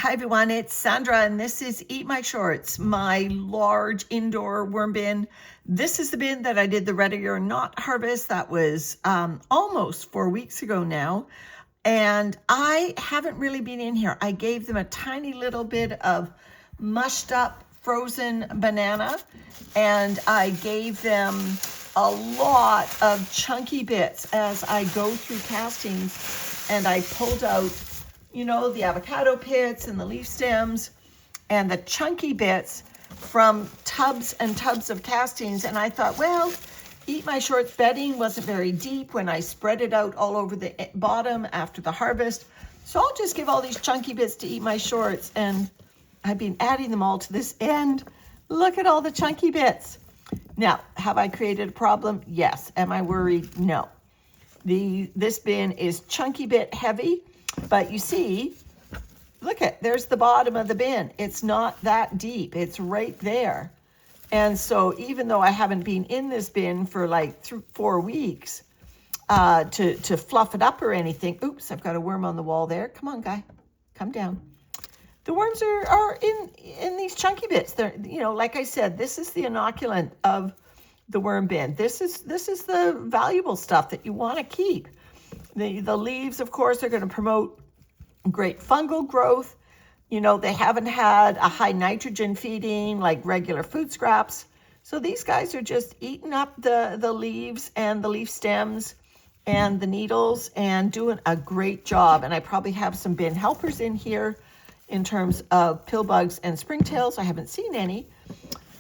Hi everyone, it's Sandra and this is Eat My Shorts, my large indoor worm bin. This is the bin that I did the ready or not harvest. That was almost 4 weeks ago now. And I haven't really been in here. I gave them a tiny little bit of mushed up frozen banana and I gave them a lot of chunky bits as I go through castings, and I pulled out, you know, the avocado pits and the leaf stems and the chunky bits from tubs and tubs of castings. And I thought, well, Eat My Shorts bedding wasn't very deep when I spread it out all over the bottom after the harvest. So I'll just give all these chunky bits to Eat My Shorts. And I've been adding them all to this end. Look at all the chunky bits. Now, have I created a problem? Yes. Am I worried? No. This bin is chunky bit heavy. But you see, there's the bottom of the bin. It's not that deep. It's right there. And so even though I haven't been in this bin for like 4 weeks to fluff it up or anything. Oops, I've got a worm on the wall there. Come on, guy. Come down. The worms are in these chunky bits. They're, you know, like I said, this is the inoculant of the worm bin. This is the valuable stuff that you want to keep. The leaves, of course, are going to promote great fungal growth. You know, they haven't had a high nitrogen feeding like regular food scraps. So these guys are just eating up the leaves and the leaf stems and the needles and doing a great job. And I probably have some bin helpers in here in terms of pill bugs and springtails. I haven't seen any.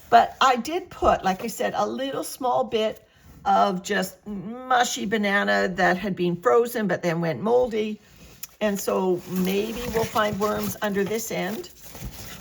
But I did put, like I said, a little small bit of just mushy banana that had been frozen but then went moldy. And so maybe we'll find worms under this end.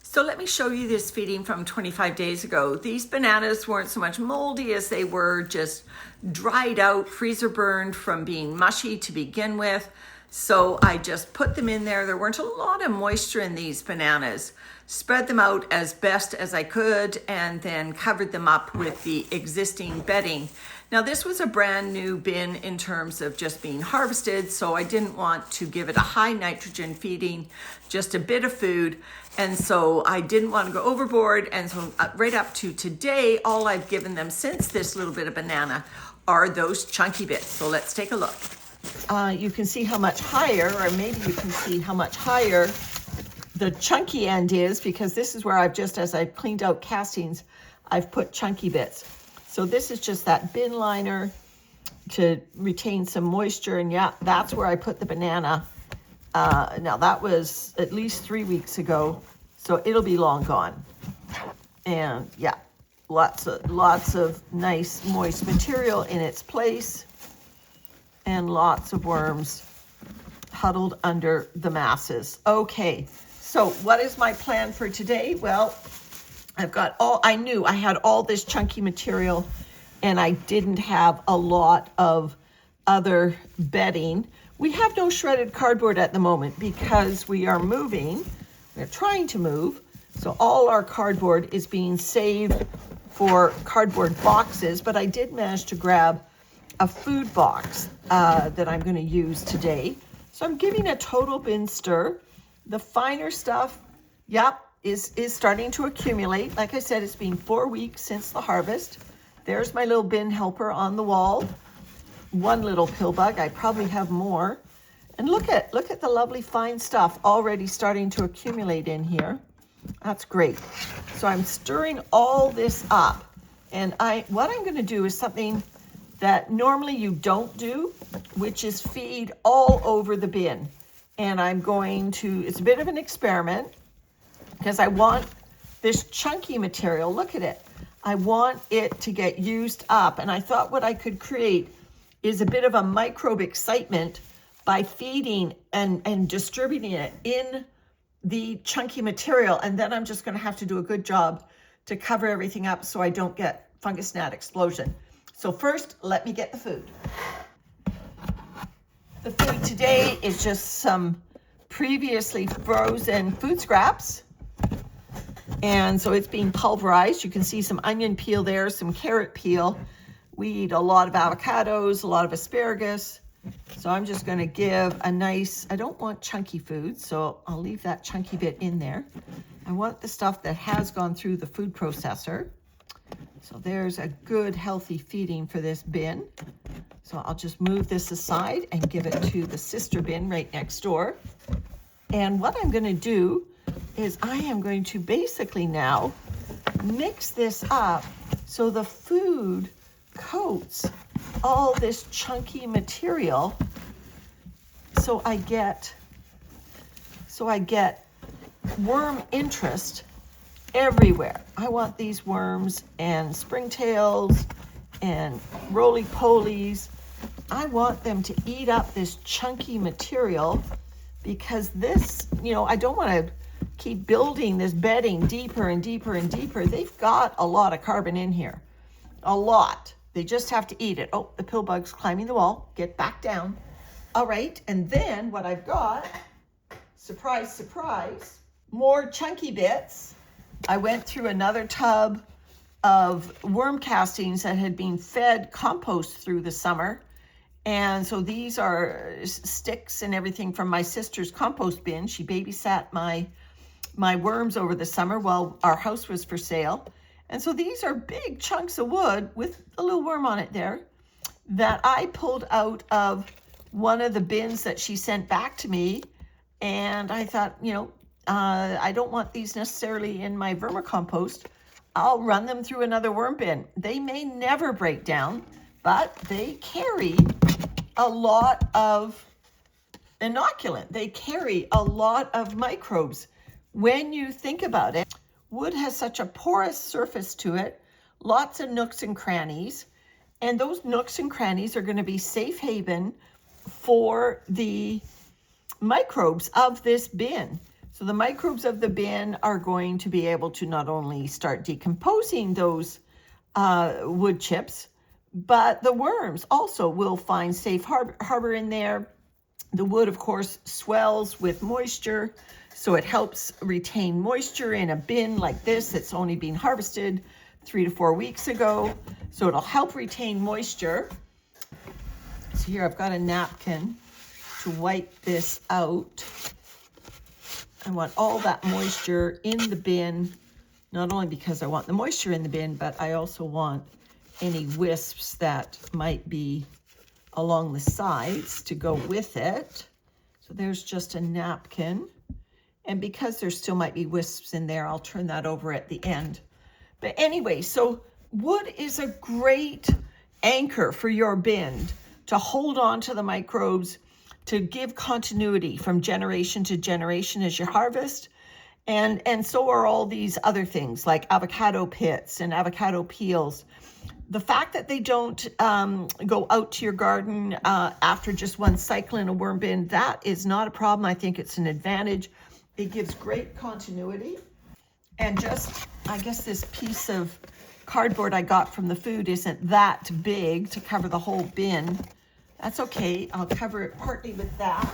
So let me show you this feeding from 25 days ago. These bananas weren't so much moldy as they were just dried out, freezer burned from being mushy to begin with. So I just put them in there. There weren't a lot of moisture in these bananas. Spread them out as best as I could and then covered them up with the existing bedding. Now this was a brand new bin in terms of just being harvested, so I didn't want to give it a high nitrogen feeding, just a bit of food. And so I didn't want to go overboard. And so right up to today, all I've given them since this little bit of banana are those chunky bits. So let's take a look. You can see how much higher, or maybe you can see how much higher the chunky end is, because this is where I've just, as I've cleaned out castings, I've put chunky bits. So this is just that bin liner to retain some moisture. And yeah, that's where I put the banana. Now that was at least 3 weeks ago, so it'll be long gone. And yeah, lots of nice moist material in its place. And lots of worms huddled under the masses. Okay, so what is my plan for today? Well, I knew I had all this chunky material and I didn't have a lot of other bedding. We have no shredded cardboard at the moment because we are moving. We're trying to move. So all our cardboard is being saved for cardboard boxes, but I did manage to grab a food box that I'm going to use today. So I'm giving a total bin stir. The finer stuff, is starting to accumulate. Like I said, it's been 4 weeks since the harvest. There's my little bin helper on the wall. One little pill bug. I probably have more. And look at the lovely fine stuff already starting to accumulate in here. That's great. So I'm stirring all this up. And what I'm going to do is something that normally you don't do, which is feed all over the bin. And I'm going to, it's a bit of an experiment because I want this chunky material, look at it. I want it to get used up. And I thought what I could create is a bit of a microbe excitement by feeding and distributing it in the chunky material. And then I'm just gonna have to do a good job to cover everything up so I don't get fungus gnat explosion. So first, let me get the food. The food today is just some previously frozen food scraps. And so it's being pulverized. You can see some onion peel there, some carrot peel. We eat a lot of avocados, a lot of asparagus. So I'm just going to give a nice, I don't want chunky food, so I'll leave that chunky bit in there. I want the stuff that has gone through the food processor. So there's a good healthy feeding for this bin. So I'll just move this aside and give it to the sister bin right next door. And what I'm going to do is I am going to basically now mix this up so the food coats all this chunky material, so I get worm interest everywhere. I want these worms and springtails and roly-polies. I want them to eat up this chunky material, because this, I don't want to keep building this bedding deeper and deeper and deeper. They've got a lot of carbon in here, a lot. They just have to eat it. Oh, the pill bug's climbing the wall. Get back down. All right, and then what I've got, surprise, surprise, more chunky bits. I went through another tub of worm castings that had been fed compost through the summer. And so these are sticks and everything from my sister's compost bin. She babysat my worms over the summer while our house was for sale. And so these are big chunks of wood with a little worm on it there that I pulled out of one of the bins that she sent back to me. And I thought, I don't want these necessarily in my vermicompost. I'll run them through another worm bin. They may never break down, but they carry a lot of inoculant. They carry a lot of microbes. When you think about it, wood has such a porous surface to it, lots of nooks and crannies, and those nooks and crannies are going to be safe haven for the microbes of this bin. So the microbes of the bin are going to be able to not only start decomposing those wood chips, but the worms also will find safe harbor in there. The wood, of course, swells with moisture, so it helps retain moisture in a bin like this that's only been harvested 3 to 4 weeks ago. So it'll help retain moisture. So here I've got a napkin to wipe this out. I want all that moisture in the bin, not only because I want the moisture in the bin, but I also want any wisps that might be along the sides to go with it. So there's just a napkin. And because there still might be wisps in there, I'll turn that over at the end. But anyway, so wood is a great anchor for your bin to hold on to the microbes, to give continuity from generation to generation as you harvest. And so are all these other things like avocado pits and avocado peels. The fact that they don't go out to your garden after just one cycle in a worm bin, that is not a problem. I think it's an advantage. It gives great continuity. And just, I guess this piece of cardboard I got from the food isn't that big to cover the whole bin. That's okay. I'll cover it partly with that.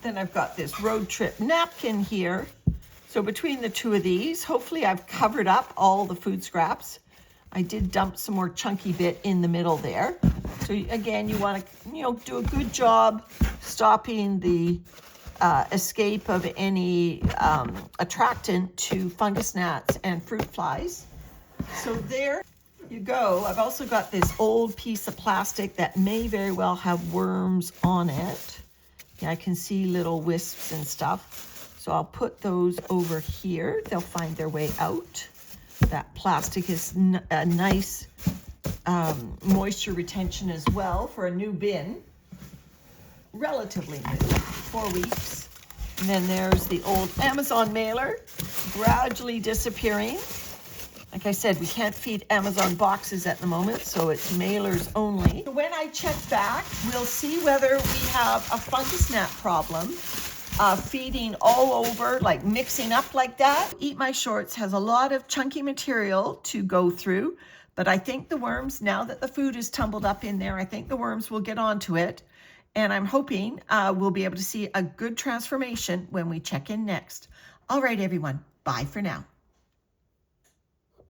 Then I've got this road trip napkin here. So between the two of these, hopefully I've covered up all the food scraps. I did dump some more chunky bit in the middle there. So again, you want to, do a good job stopping the escape of any attractant to fungus gnats and fruit flies. So there you go. I've also got this old piece of plastic that may very well have worms on it. Yeah, I can see little wisps and stuff. So I'll put those over here. They'll find their way out. That plastic is a nice moisture retention as well for a new bin. Relatively new, 4 weeks. And then there's the old Amazon mailer, gradually disappearing. Like I said, we can't feed Amazon boxes at the moment, so it's mailers only. So when I check back, we'll see whether we have a fungus gnat problem, feeding all over, like mixing up like that. Eat My Shorts has a lot of chunky material to go through, but I think the worms, now that the food is tumbled up in there, I think the worms will get onto it. And I'm hoping we'll be able to see a good transformation when we check in next. All right, everyone, bye for now.